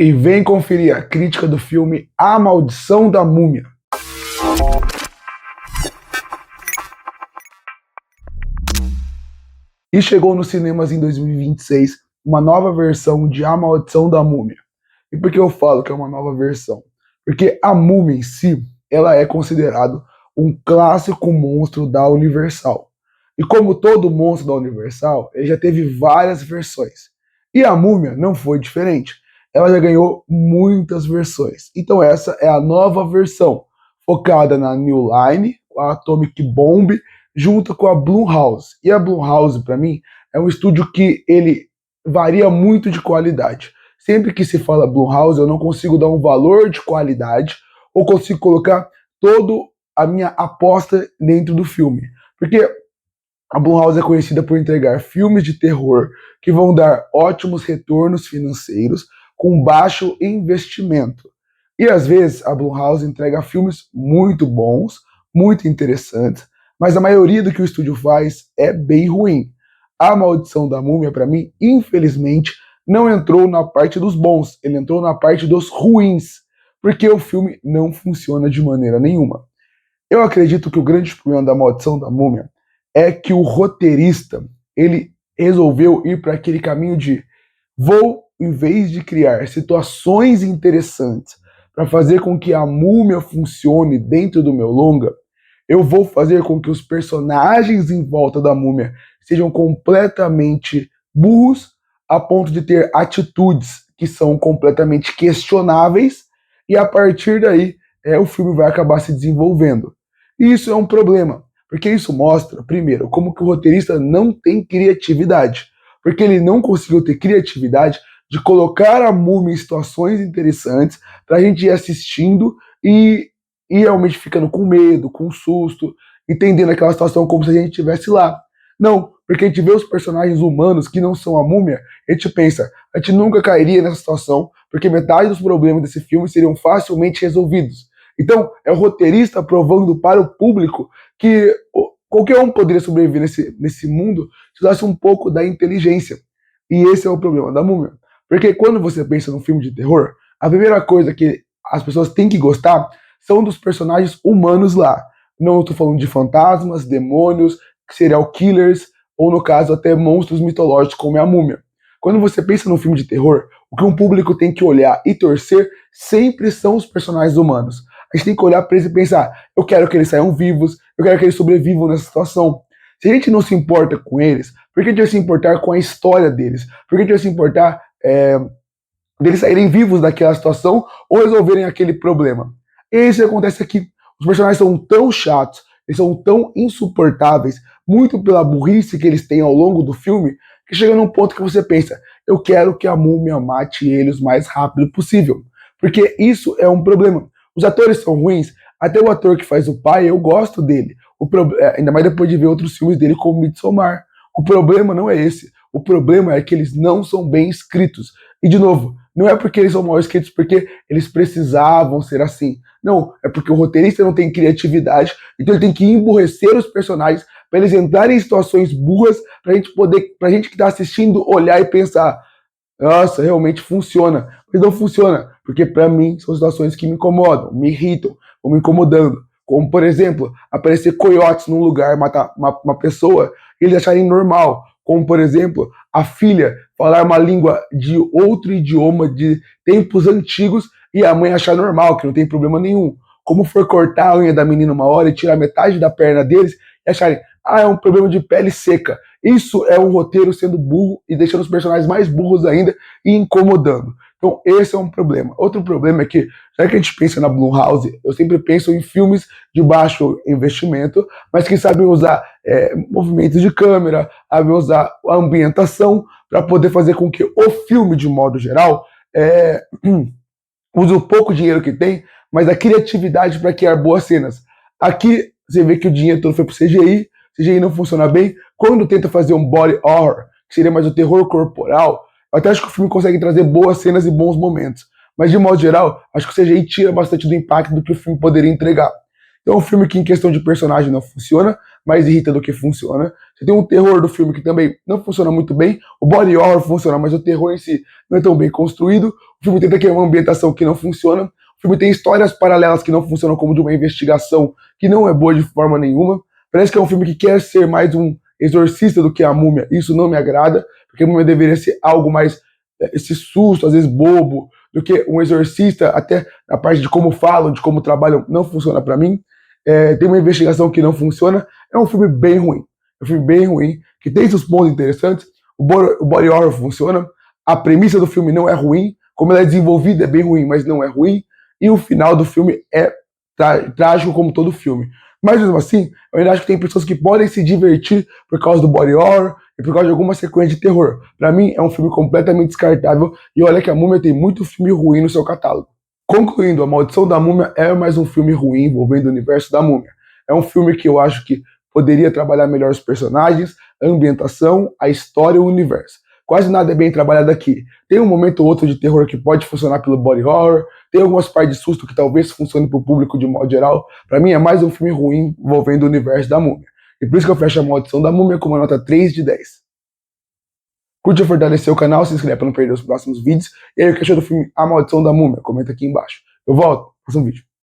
E vem conferir a crítica do filme A Maldição da Múmia. E chegou nos cinemas em 2026 uma nova versão de A Maldição da Múmia. E por que eu falo que é uma nova versão? Porque a múmia em si, ela é considerado um clássico monstro da Universal. E como todo monstro da Universal, ele já teve várias versões. E a múmia não foi diferente. Ela já ganhou muitas versões. Então essa é a nova versão, focada na New Line, a Atomic Bomb, junto com a Blumhouse. E a Blumhouse, para mim, é um estúdio que ele varia muito de qualidade. Sempre que se fala Blumhouse, eu não consigo dar um valor de qualidade ou consigo colocar toda a minha aposta dentro do filme. Porque a Blumhouse é conhecida por entregar filmes de terror que vão dar ótimos retornos financeiros com baixo investimento. E às vezes a Blumhouse entrega filmes muito bons, muito interessantes, mas a maioria do que o estúdio faz é bem ruim. A Maldição da Múmia, para mim, infelizmente, não entrou na parte dos bons, ele entrou na parte dos ruins, porque o filme não funciona de maneira nenhuma. Eu acredito que o grande problema da Maldição da Múmia é que o roteirista, ele resolveu ir para aquele caminho de vou, em vez de criar situações interessantes para fazer com que a múmia funcione dentro do meu longa, eu vou fazer com que os personagens em volta da múmia sejam completamente burros a ponto de ter atitudes que são completamente questionáveis e a partir daí o filme vai acabar se desenvolvendo. E isso é um problema, porque isso mostra, primeiro, como que o roteirista não tem criatividade, porque ele não conseguiu ter criatividade de colocar a múmia em situações interessantes para a gente ir assistindo e realmente ficando com medo, com susto, entendendo aquela situação como se a gente estivesse lá. Não, porque a gente vê os personagens humanos que não são a múmia, a gente pensa, a gente nunca cairia nessa situação, porque metade dos problemas desse filme seriam facilmente resolvidos. Então, é o roteirista provando para o público que qualquer um poderia sobreviver nesse mundo se usasse um pouco da inteligência. E esse é o problema da múmia. Porque quando você pensa num filme de terror, a primeira coisa que as pessoas têm que gostar são dos personagens humanos lá. Não estou falando de fantasmas, demônios, serial killers, ou no caso até monstros mitológicos como é a múmia. Quando você pensa num filme de terror, o que um público tem que olhar e torcer sempre são os personagens humanos. A gente tem que olhar para eles e pensar, eu quero que eles saiam vivos, eu quero que eles sobrevivam nessa situação. Se a gente não se importa com eles, por que a gente vai se importar com a história deles? Por que a gente vai se importar deles saírem vivos daquela situação ou resolverem aquele problema? E isso acontece aqui. Os personagens são tão chatos, eles são tão insuportáveis, muito pela burrice que eles têm ao longo do filme, que chega num ponto que você pensa, eu quero que a múmia mate eles o mais rápido possível. Porque isso é um problema. Os atores são ruins, até o ator que faz o pai, eu gosto dele. Ainda mais depois de ver outros filmes dele como Midsommar. O problema não é esse. O problema é que eles não são bem escritos. E, de novo, não é porque eles são mal escritos porque eles precisavam ser assim. Não, é porque o roteirista não tem criatividade, então ele tem que emburrecer os personagens para eles entrarem em situações burras pra gente que tá assistindo olhar e pensar, nossa, realmente funciona. Mas não funciona, porque para mim são situações que me incomodam, me irritam, vão me incomodando. Como, por exemplo, aparecer coiotes num lugar, matar uma pessoa, e eles acharem normal. Como, por exemplo, a filha falar uma língua de outro idioma de tempos antigos e a mãe achar normal, que não tem problema nenhum. Como for cortar a unha da menina uma hora e tirar metade da perna deles e acharem, é um problema de pele seca. Isso é um roteiro sendo burro e deixando os personagens mais burros ainda e incomodando. Então esse é um problema. Outro problema é que, já que a gente pensa na Blumhouse, eu sempre penso em filmes de baixo investimento, mas que sabem usar movimentos de câmera, sabem usar a ambientação para poder fazer com que o filme, de modo geral, use o pouco dinheiro que tem, mas a criatividade para criar boas cenas. Aqui você vê que o dinheiro todo foi pro CGI, CGI não funciona bem. Quando tenta fazer um body horror, que seria mais o terror corporal, eu até acho que o filme consegue trazer boas cenas e bons momentos. Mas, de modo geral, acho que o CGI tira bastante do impacto do que o filme poderia entregar. Então é um filme que, em questão de personagem, não funciona, mais irrita do que funciona. Você tem um terror do filme que também não funciona muito bem. O body horror funciona, mas o terror em si não é tão bem construído. O filme tenta criar uma ambientação que não funciona. O filme tem histórias paralelas que não funcionam, como de uma investigação que não é boa de forma nenhuma. Parece que é um filme que quer ser mais um exorcista do que a Múmia. Isso não me agrada, porque a Múmia deveria ser algo mais esse susto, às vezes bobo, do que um exorcista. Até a parte de como falam, de como trabalham, não funciona para mim. Tem uma investigação que não funciona. É um filme bem ruim. É um filme bem ruim, que tem seus pontos interessantes. O body horror funciona. A premissa do filme não é ruim. Como ela é desenvolvida é bem ruim, mas não é ruim. E o final do filme é trágico como todo filme. Mas mesmo assim, eu ainda acho que tem pessoas que podem se divertir por causa do body horror e por causa de alguma sequência de terror. Pra mim, é um filme completamente descartável. E olha que a Múmia tem muito filme ruim no seu catálogo. Concluindo, A Maldição da Múmia é mais um filme ruim envolvendo o universo da Múmia. É um filme que eu acho que poderia trabalhar melhor os personagens, a ambientação, a história e o universo. Quase nada é bem trabalhado aqui. Tem um momento ou outro de terror que pode funcionar pelo body horror, tem algumas partes de susto que talvez funcione pro público de modo geral. Pra mim é mais um filme ruim envolvendo o universo da Múmia. E por isso que eu fecho A Maldição da Múmia com uma nota 3 de 10. Curte e fortalecer o canal, se inscreve para não perder os próximos vídeos. E aí, o que achou do filme A Maldição da Múmia? Comenta aqui embaixo. Eu volto, próximo vídeo.